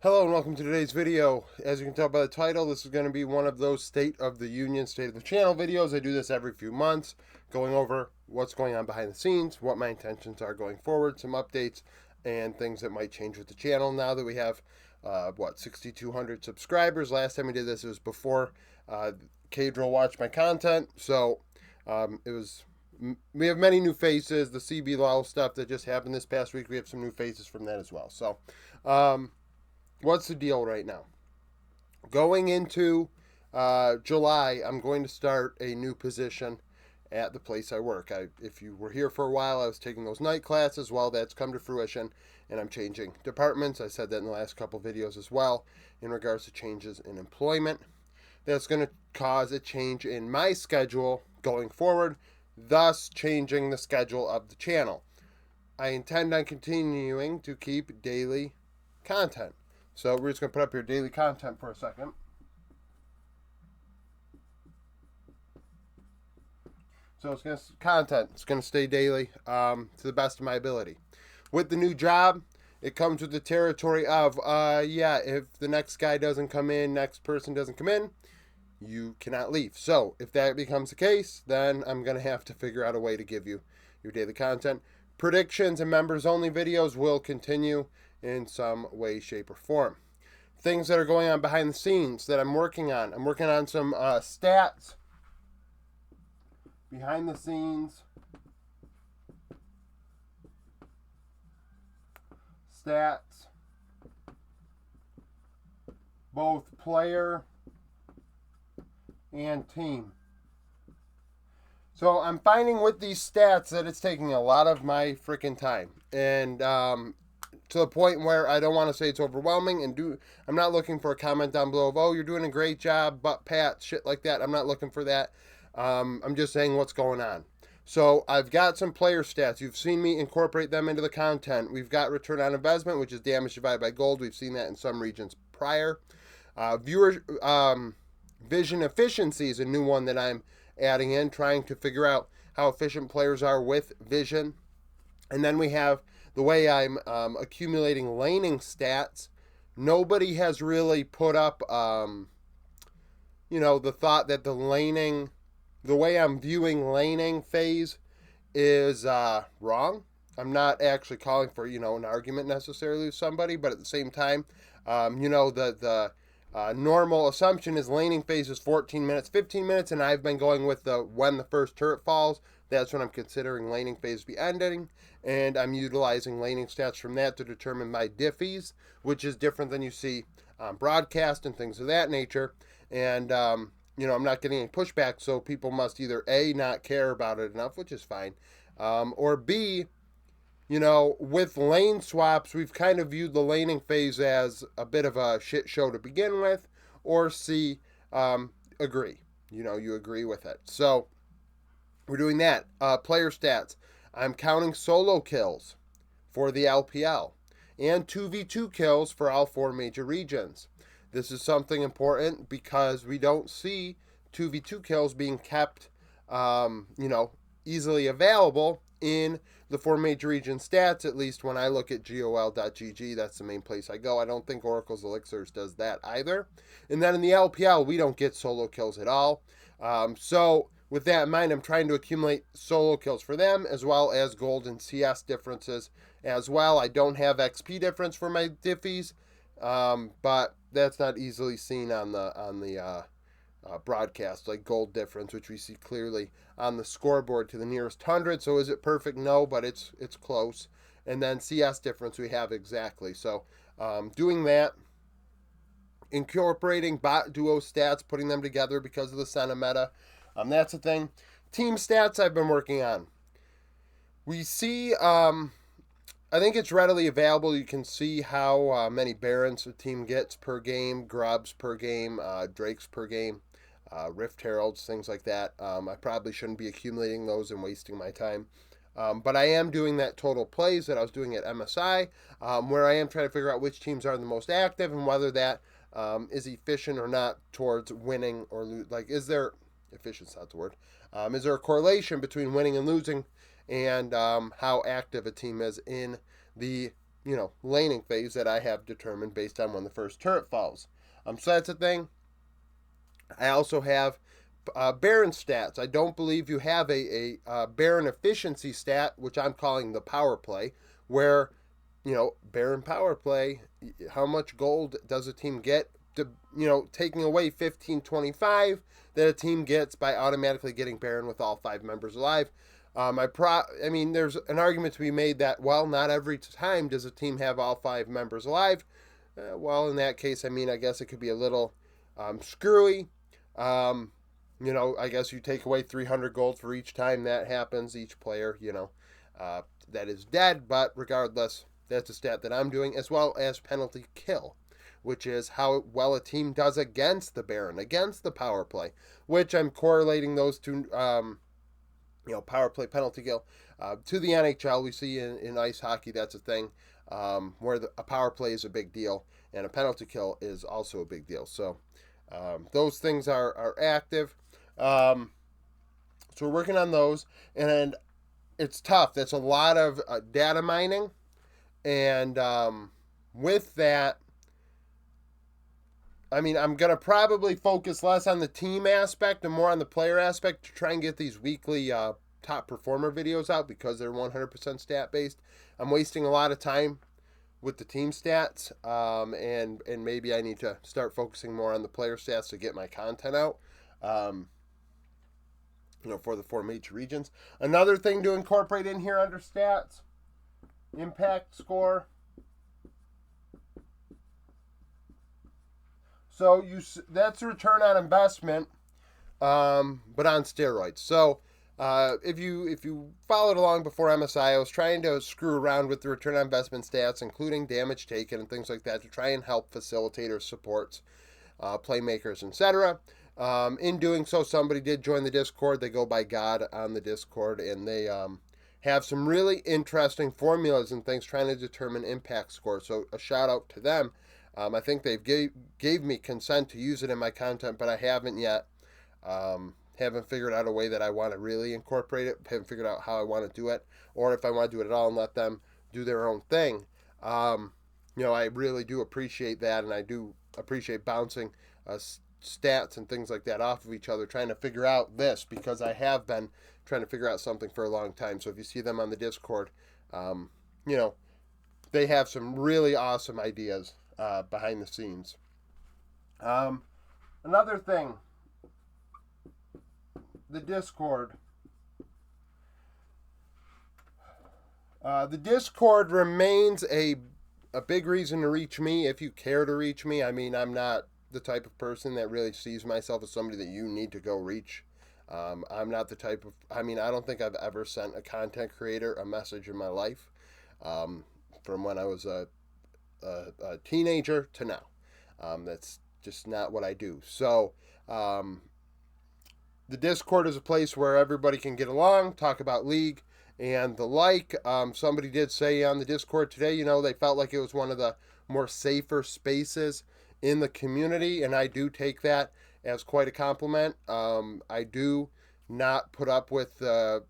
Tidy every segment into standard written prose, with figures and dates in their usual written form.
Hello and welcome to today's video. As you can tell by the title, this is going to be one of those State of the Union, State of the Channel videos. I do this every few months, going over what's going on behind the scenes, what my intentions are going forward, some updates, and things that might change with the channel now that we have, 6,200 subscribers. Last time we did this, it was before Cadril watched my content, so we have many new faces. The CB Law stuff that just happened this past week, we have some new faces from that as well. So, what's the deal right now? Going into July, I'm going to start a new position at the place I work. If you were here for a while, I was taking those night classes. Well, that's come to fruition, and I'm changing departments. I said that in the last couple videos as well, in regards to changes in employment. That's going to cause a change in my schedule going forward, thus changing the schedule of the channel. I intend on continuing to keep daily content. So we're just going to put up your daily content for a second. So it's going to stay daily to the best of my ability. With the new job, it comes with the territory of, if the next guy doesn't come in, next person doesn't come in, you cannot leave. So if that becomes the case, then I'm going to have to figure out a way to give you your daily content. Predictions and members only videos will continue in some way, shape, or form. Things that are going on behind the scenes that I'm working on. I'm working on some stats behind the scenes. Stats. Both player and team. So I'm finding with these stats that it's taking a lot of my freaking time. And to the point where I don't want to say it's overwhelming, and I'm not looking for a comment down below of, oh, you're doing a great job, but Pat, shit like that. I'm not looking for that. I'm just saying what's going on. So I've got some player stats. You've seen me incorporate them into the content. We've got return on investment, which is damage divided by gold. We've seen that in some regions prior. Vision efficiency is a new one that I'm adding in, trying to figure out how efficient players are with vision. And then we have the way I'm accumulating laning stats. Nobody has really put up, the thought that the way I'm viewing laning phase is wrong. I'm not actually calling for, an argument necessarily with somebody, but at the same time, the normal assumption is laning phase is 14 minutes, 15 minutes, and I've been going with when the first turret falls. That's when I'm considering laning phase to be ending, and I'm utilizing laning stats from that to determine my diffies, which is different than you see on broadcast and things of that nature. And, I'm not getting any pushback, so people must either A, not care about it enough, which is fine, or B, with lane swaps, we've kind of viewed the laning phase as a bit of a shit show to begin with, or C, agree. You agree with it. So we're doing that. Player stats. I'm counting solo kills for the LPL and 2v2 kills for all 4 major regions. This is something important because we don't see 2v2 kills being kept, easily available in the 4 major region stats, at least when I look at gol.gg. That's the main place I go. I don't think Oracle's Elixirs does that either. And then in the LPL, we don't get solo kills at all. So with that in mind, I'm trying to accumulate solo kills for them, as well as gold and CS differences as well. I don't have XP difference for my diffies, but that's not easily seen on the broadcast, like gold difference, which we see clearly on the scoreboard to the nearest 100. So is it perfect? No, but it's close. And then CS difference we have exactly. So doing that, incorporating bot duo stats, putting them together because of the Senna meta. That's the thing. Team stats I've been working on. We see, I think it's readily available. You can see how many Barons a team gets per game, Grubs per game, Drakes per game, Rift Heralds, things like that. I probably shouldn't be accumulating those and wasting my time. But I am doing that total plays that I was doing at MSI, where I am trying to figure out which teams are the most active and whether that is efficient or not towards winning or lose. Like, efficient's not the word. Is there a correlation between winning and losing and how active a team is in the laning phase that I have determined based on when the first turret falls. So that's a thing. I also have Baron stats. I don't believe you have a Baron efficiency stat, which I'm calling the power play, where, Baron power play, how much gold does a team get, taking away 1525 that a team gets by automatically getting Baron with all 5 members alive. There's an argument to be made that, well, not every time does a team have all 5 members alive. In that case, I guess it could be a little screwy. I guess you take away 300 gold for each time that happens, each player, that is dead. But regardless, that's a stat that I'm doing, as well as penalty kill, which is how well a team does against the Baron, against the power play, which I'm correlating those two, power play, penalty kill, to the NHL. We see in ice hockey, that's a thing, where a power play is a big deal, and a penalty kill is also a big deal. So those things are active. So we're working on those, and it's tough. That's a lot of data mining, and with that, I'm going to probably focus less on the team aspect and more on the player aspect to try and get these weekly top performer videos out, because they're 100% stat based. I'm wasting a lot of time with the team stats, and maybe I need to start focusing more on the player stats to get my content out, for the 4 major regions. Another thing to incorporate in here under stats, impact score. So that's return on investment, but on steroids. So if you followed along before MSI, I was trying to screw around with the return on investment stats, including damage taken and things like that, to try and help facilitators, supports, playmakers, etc. In doing so, somebody did join the Discord. They go by God on the Discord, and they have some really interesting formulas and things trying to determine impact score. So a shout out to them. I think they've gave me consent to use it in my content, but I haven't yet. Haven't figured out a way that I want to really incorporate it. Haven't figured out how I want to do it, or if I want to do it at all and let them do their own thing. I really do appreciate that, and I do appreciate bouncing stats and things like that off of each other, trying to figure out this, because I have been trying to figure out something for a long time. So if you see them on the Discord, they have some really awesome ideas behind the scenes. Another thing, the Discord. The Discord remains a big reason to reach me if you care to reach me. I'm not the type of person that really sees myself as somebody that you need to go reach. I'm not the type of, I don't think I've ever sent a content creator a message in my life, from when I was a teenager to now. That's just not what I do. So, the Discord is a place where everybody can get along, talk about League and the like. Somebody did say on the Discord today, they felt like it was one of the more safer spaces in the community, and I do take that as quite a compliment. I do not put up with the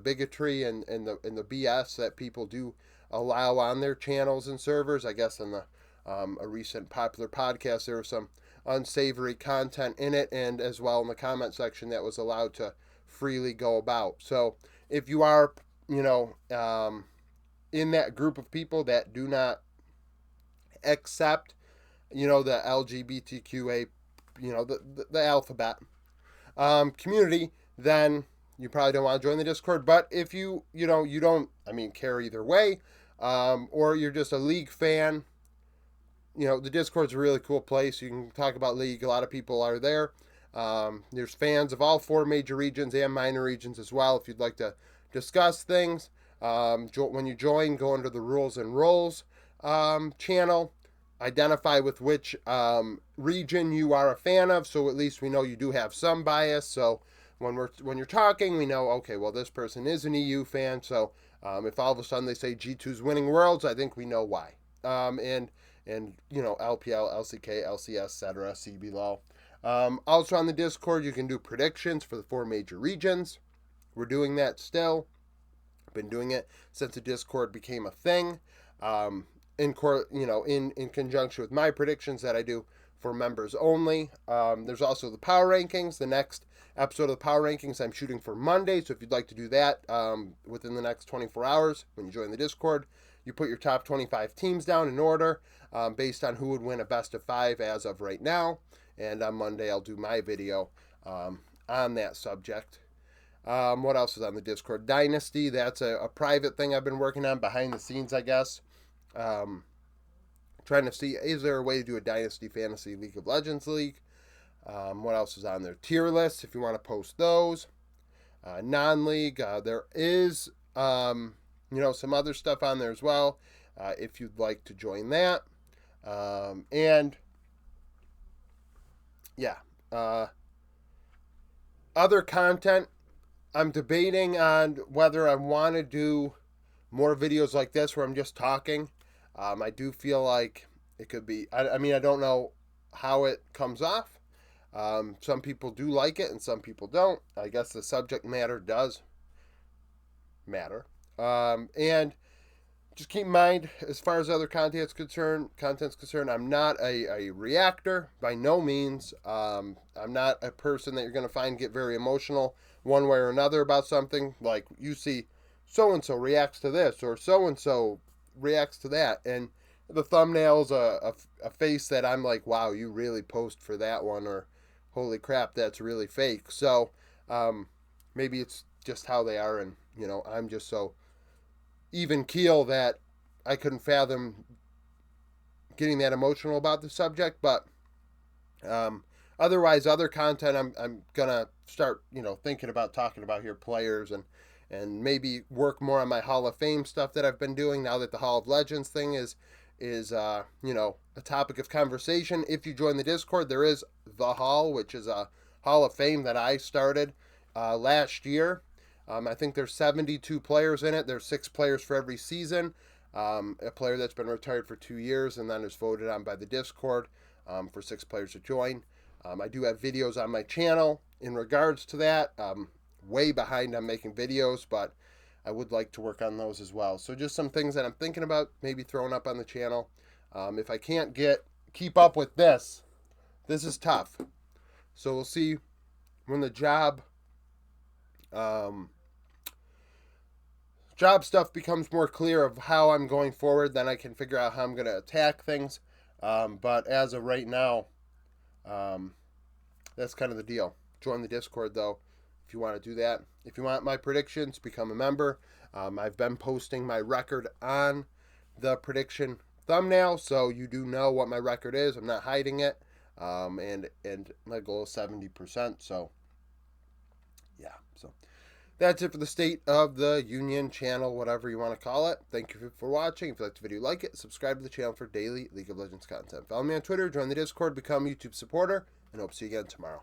bigotry and the BS that people do allow on their channels and servers. I guess in the a recent popular podcast, there was some unsavory content in it, and as well in the comment section that was allowed to freely go about. So if you are, in that group of people that do not accept, the LGBTQA, the alphabet community, then you probably don't want to join the Discord. But if you don't, care either way, or you're just a League fan, the Discord's a really cool place. You can talk about League. A lot of people are there. There's fans of all 4 major regions and minor regions as well. If you'd like to discuss things, when you join, go under the rules and roles channel. Identify with which region you are a fan of, so at least we know you do have some bias. So when you're talking, we know, okay, well, this person is an EU fan. So if all of a sudden they say G2's winning worlds, I think we know why. And LPL, LCK, LCS, etc., CBLOL. Also on the Discord, you can do predictions for the 4 major regions. We're doing that still. Been doing it since the Discord became a thing. in conjunction with my predictions that I do for members only. There's also the power rankings. The next episode of the power rankings I'm shooting for Monday, so if you'd like to do that within the next 24 hours when you join the Discord, you put your top 25 teams down in order based on who would win a best of 5 as of right now. And on Monday, I'll do my video on that subject. What else is on the Discord? Dynasty, that's a private thing I've been working on behind the scenes, I guess. Trying to see, is there a way to do a Dynasty Fantasy League of Legends League? What else is on there? Tier lists, if you want to post those. Non-league, there is, some other stuff on there as well, if you'd like to join that. Other content, I'm debating on whether I want to do more videos like this where I'm just talking. I do feel like it could be, I don't know how it comes off. Some people do like it and some people don't. I guess the subject matter does matter. And just keep in mind, as far as other content's concerned, I'm not a reactor by no means. I'm not a person that you're going to find get very emotional one way or another about something. Like you see so-and-so reacts to this or so-and-so reacts to that. And the thumbnail's a face that I'm like, wow, you really post for that one, or holy crap, that's really fake. So maybe it's just how they are, and I'm just so even keel that I couldn't fathom getting that emotional about the subject. But otherwise, other content I'm gonna start thinking about talking about here, players, and maybe work more on my Hall of Fame stuff that I've been doing now that the Hall of Legends thing is a topic of conversation. If you join the Discord, there is the Hall, which is a Hall of Fame that I started last year. I think there's 72 players in it. There's 6 players for every season. A player that's been retired for 2 years and then is voted on by the Discord for 6 players to join. I do have videos on my channel in regards to that. Way behind on making videos, but I would like to work on those as well. So just some things that I'm thinking about maybe throwing up on the channel. If I can't keep up with this is tough. So we'll see when the job stuff becomes more clear of how I'm going forward, then I can figure out how I'm going to attack things. But as of right now, that's kind of the deal. Join the Discord, though, if you want to do that. If you want my predictions, become a member. I've been posting my record on the prediction thumbnail, so you do know what my record is. I'm not hiding it. And my goal is 70%. So, yeah. So that's it for the State of the Union channel, whatever you want to call it. Thank you for watching. If you liked the video, like it. Subscribe to the channel for daily League of Legends content. Follow me on Twitter, join the Discord, become a YouTube supporter, and hope to see you again tomorrow.